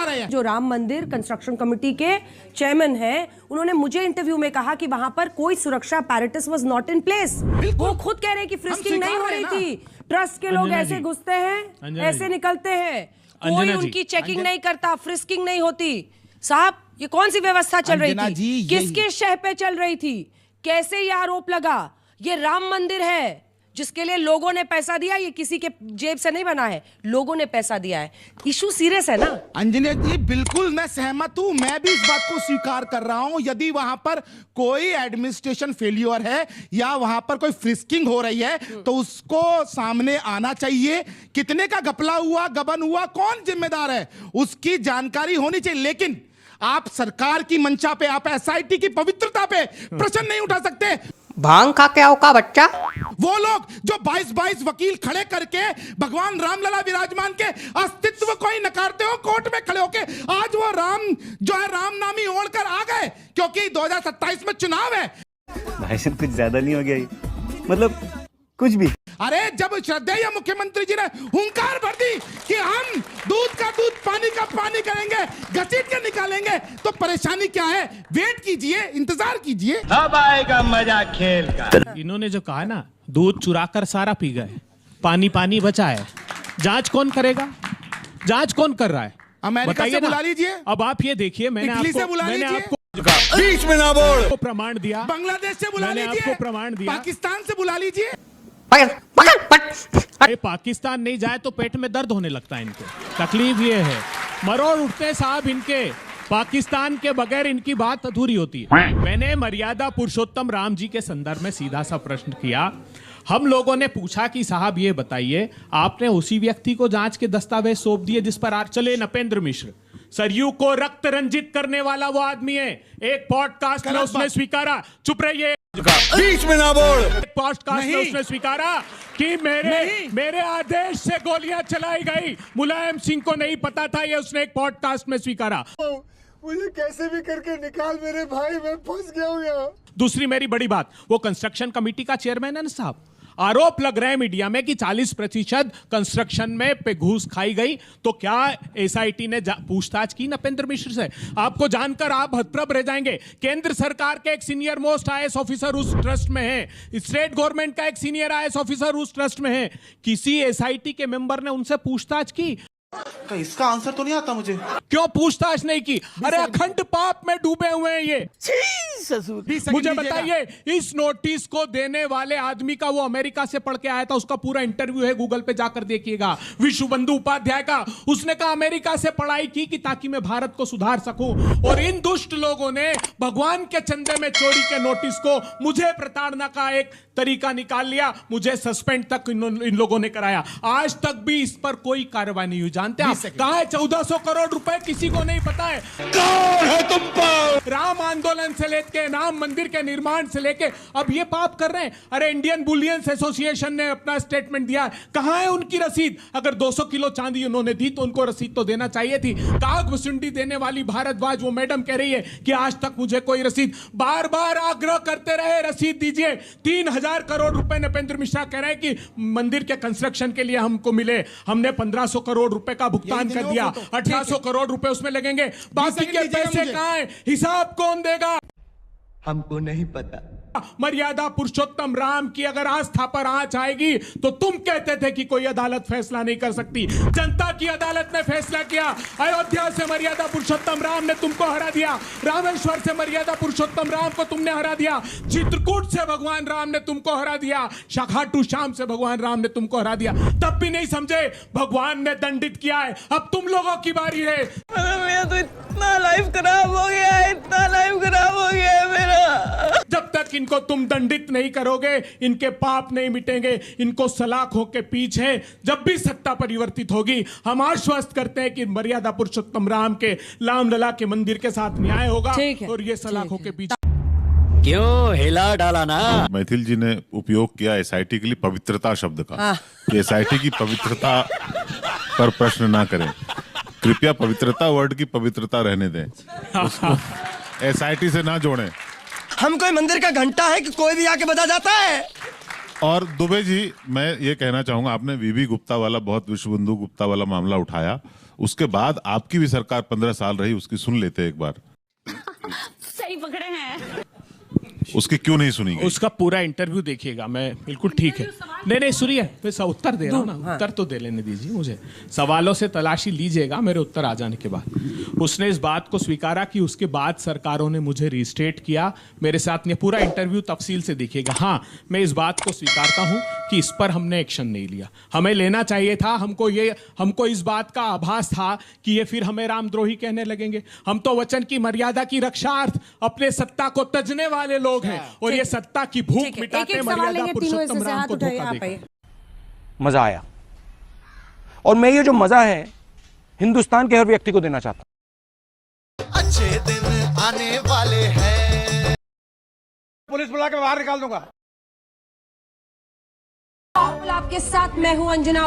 जा रहे हैं। जो राम मंदिर कंस्ट्रक्शन कमेटी के चेयरमैन हैं, उन्होंने मुझे इंटरव्यू में कहा कि वहां पर कोई सुरक्षा apparatus was not in place. वो खुद कह रहे हैं कि फ्रिस्किंग नहीं हो रही थी, ट्रस्ट के लोग ऐसे घुसते हैं, ऐसे निकलते हैं, कोई उनकी चेकिंग नहीं करता, फ्रिस्किंग नहीं होती। साहब, ये कौन सी व्यवस्था चल रही थी? किसके शह पे चल रही थी? कैसे ये आरोप लगा? ये राम मंदिर है जिसके लिए लोगों ने पैसा दिया, ये किसी के जेब से नहीं बना है, लोगों ने पैसा दिया है। इशू सीरियस है ना अंजना जी? बिल्कुल मैं सहमत हूं, मैं भी इस बात को स्वीकार कर रहा हूं। यदि वहां पर कोई एडमिनिस्ट्रेशन फेल्योर है या वहां पर कोई फ्रिस्किंग हो रही है तो उसको सामने आना चाहिए। कितने का घपला हुआ, गबन हुआ, कौन जिम्मेदार है, उसकी जानकारी होनी चाहिए। लेकिन आप सरकार की मंशा पे, आप एसआईटी की पवित्रता पे प्रश्न नहीं उठा सकते। भांग खा के आओ का बच्चा? वो लोग जो 22 वकील खड़े करके भगवान रामलला विराजमान के अस्तित्व को ही नकारते हो, कोर्ट में खड़े होके आज वो राम जो है राम नामी ओढ़कर आ गए क्योंकि 2027 में चुनाव है। भाई साहब कुछ ज्यादा नहीं हो गया ये? मतलब कुछ भी। अरे जब श्रद्धेय मुख्यमंत्री जी ने हुंकार भर दी कि हम दूध का दूध, पानी का पानी करेंगे, घसीट के निकालेंगे, तो परेशानी क्या है? वेट कीजिए, इंतजार कीजिए, अब आएगा मजा खेल का। इन्होंने जो कहा ना, दूध चुराकर सारा पी गए, पानी पानी बचा है, जांच कौन करेगा? जांच कौन कर रहा है? अमेरिका से बुला लीजिए। अब आप ये देखिए, मैंने आपको बीच में ना बोल, प्रमाण दिया, बांग्लादेश से बुला लीजिए, आपको प्रमाण दिया, पाकिस्तान से बुला लीजिए। अरे पाकिस्तान नहीं जाए तो पेट में दर्द होने लगता है इनको। तकलीफ ये है, मरोड़ उठते हैं साहब इनके। पाकिस्तान के बगैर इनकी बात अधूरी होती है। मैंने मर्यादा पुरुषोत्तम राम जी के संदर्भ में सीधा सा प्रश्न किया। हम लोगों ने पूछा कि साहब ये बताइए, आपने उसी व्यक्ति को जांच के दस्तावेज सौंप दिए जिस पर आज चले नपेंद्र मिश्र, सरयू को रक्त रंजित करने वाला वो आदमी है। एक पॉडकास्ट में उसने स्वीकारा, चुप रहिए, बीच में ना बोल, पॉडकास्ट में उसने स्वीकारा कि मेरे आदेश से गोलियां चलाई गई। मुलायम सिंह को नहीं पता था, ये उसने एक पॉडकास्ट में स्वीकारा। मुझे कैसे भी करके निकाल मेरे भाई, मैं फंस गया हूं यहाँ। दूसरी मेरी बड़ी बात, वो कंस्ट्रक्शन कमेटी का चेयरमैन है ना साहब, आरोप लग रहा है मीडिया में कि 40% कंस्ट्रक्शन में पे घूस खाई गई। तो क्या एसआईटी ने पूछताछ की नपेंद्र मिश्र से? आपको जानकर आप हतप्रभ रह जाएंगे। केंद्र सरकार के एक सीनियर मोस्ट आईएएस ऑफिसर उस ट्रस्ट में है, स्टेट गवर्नमेंट का एक सीनियर आईएएस ऑफिसर उस ट्रस्ट में है। किसी एसआईटी के मेंबर ने उनसे पूछताछ की? इसका आंसर तो नहीं आता मुझे। क्यों पूछताछ नहीं की? अरे अखंड पाप में डूबे हुए हैं ये। मुझे बताइए, इस नोटिस को देने वाले आदमी का, वो अमेरिका से पढ़ के आया था, उसका पूरा इंटरव्यू है, गूगल पे जाकर देखिएगा, विश्व बंधु उपाध्याय का। उसने कहा अमेरिका से पढ़ाई की कि ताकि मैं भारत को सुधार सकूं, और इन दुष्ट लोगों ने भगवान के चंदे में चोरी के नोटिस को मुझे प्रताड़ना का एक तरीका निकाल लिया। मुझे सस्पेंड तक इन लोगों ने कराया। आज तक भी इस पर कोई कार्रवाई नहीं हुई। जानते हैं कहां है 1400 करोड़ रुपए? किसी को नहीं पता है। कौन है तुम पर? राम आंदोलन से लेके, राम मंदिर के निर्माण से लेके अब ये पाप कर रहे हैं। अरे इंडियन बुलियंस एसोसिएशन ने अपना स्टेटमेंट दिया, कहां है उनकी रसीद? अगर 200 किलो चांदी उन्होंने दी तो उनको रसीद तो देना चाहिए थी। कागभूषुंडी देने वाली भारद्वाज, वो मैडम कह रही है कि आज तक मुझे कोई रसीद, बार बार आग्रह करते रहे रसीद दीजिए। 3000 करोड़ रुपए नपेंद्र मिश्रा कह रहे हैं कि मंदिर के कंस्ट्रक्शन के लिए हमको मिले। हमने 1500 करोड़ रुपए का भुगतान कर दिया, 1800 करोड़ रुपए उसमें लगेंगे। बाकी के पैसे कहां हैं? हिसाब कौन देगा? हमको नहीं पता। मर्यादा पुरुषोत्तम राम की अगर आस्था पर आंच आएगी तो तुम कहते थे कि कोई अदालत फैसला नहीं कर सकती। जनता की अदालत ने फैसला किया। अयोध्या से मर्यादा पुरुषोत्तम राम ने तुमको हरा दिया, रामेश्वर से मर्यादा पुरुषोत्तम राम को तुमने हरा दिया, चित्रकूट से भगवान राम ने तुमको हरा दिया, खाटू श्याम से भगवान राम ने तुमको हरा दिया। तब भी नहीं समझे, भगवान ने दंडित किया है। अब तुम लोगों की बारी है। मेरा तो इतना लाइफ खराब हो गया है, इतना लाइफ खराब हो गया है मेरा। जब तक इनको तुम दंडित नहीं करोगे, इनके पाप नहीं मिटेंगे। इनको सलाखों के पीछे जब भी सत्ता परिवर्तित होगी, हम आश्वस्त करते हैं कि मर्यादा पुरुषोत्तम राम के रामलला के मंदिर के साथ न्याय होगा। और ये सलाखों के पीछे क्यों हिला डाला ना? मैथिल जी ने उपयोग किया एसआईटी के लिए पवित्रता शब्द का, कि एसआईटी की पवित्रता पर प्रश्न ना करें। कृपया पवित्रता वर्ड की पवित्रता रहने दें, उसको एसआईटी से ना जोड़ें। हम कोई मंदिर का घंटा है कि कोई भी आके बजा जाता है? और दुबे जी, मैं ये कहना चाहूंगा, आपने वीबी गुप्ता वाला, बहुत विश्वबंधु गुप्ता वाला मामला उठाया, उसके बाद आपकी भी सरकार 15 साल रही, उसकी सुन लेते एक बार। सही पकड़े हैं। उसकी क्यों नहीं सुनी गई? उसका पूरा इंटरव्यू देखिएगा, मैं बिल्कुल ठीक है। नहीं सुनिए, मैं उत्तर दे रहा हूँ ना, उत्तर तो दे लेने दीजिए मुझे। सवालों से तलाशी लीजिएगा मेरे उत्तर आ जाने के बाद। उसने इस बात को स्वीकारा कि उसके बाद सरकारों ने मुझे रिस्टेट किया, मेरे साथ ने पूरा इंटरव्यू तफसील से देखिएगा। हाँ, मैं इस बात को स्वीकारता हूँ कि इस पर हमने एक्शन नहीं लिया, हमें लेना चाहिए था। हमको इस बात का आभास था कि ये फिर हमें रामद्रोही कहने लगेंगे। हम तो वचन की मर्यादा की रक्षार्थ अपने सत्ता को तजने वाले लोग हैं, और ये सत्ता की भूख मिटाते मर्यादा पुरुषोत्तम राम को धोखा देंगे। मजा आया, और मैं ये जो मजा है हिंदुस्तान के हर व्यक्ति को देना चाहता हूं। अच्छे दिन आने वाले हैं। पुलिस बुला के बाहर निकाल दूंगा। आपके साथ मैं हूं अंजना।